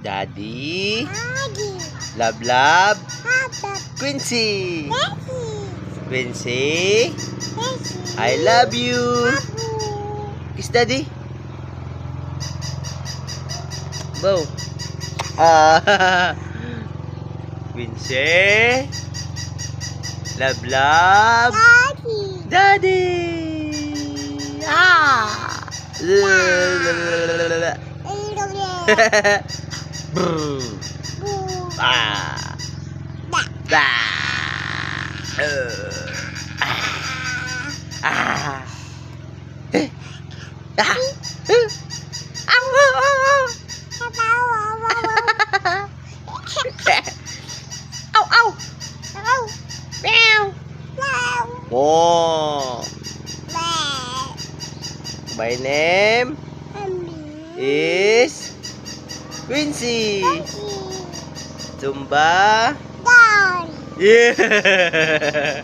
Daddy. Daddy. Love, love. Papa. Quincy. Daddy. Quincy. Daddy. I love you. Abu. Kiss Daddy. Bow. Quincy. Love, love. Daddy. Daddy. Brr. Bu. Ah. Da. Da. Ah. Eh. Ah. Au, au, au, au. Papa. Au, au. Papa. Meow. Wow. Oh. Wow. My name Mommy. is Quincy. Daddy. Zumba. Daddy. Yeah.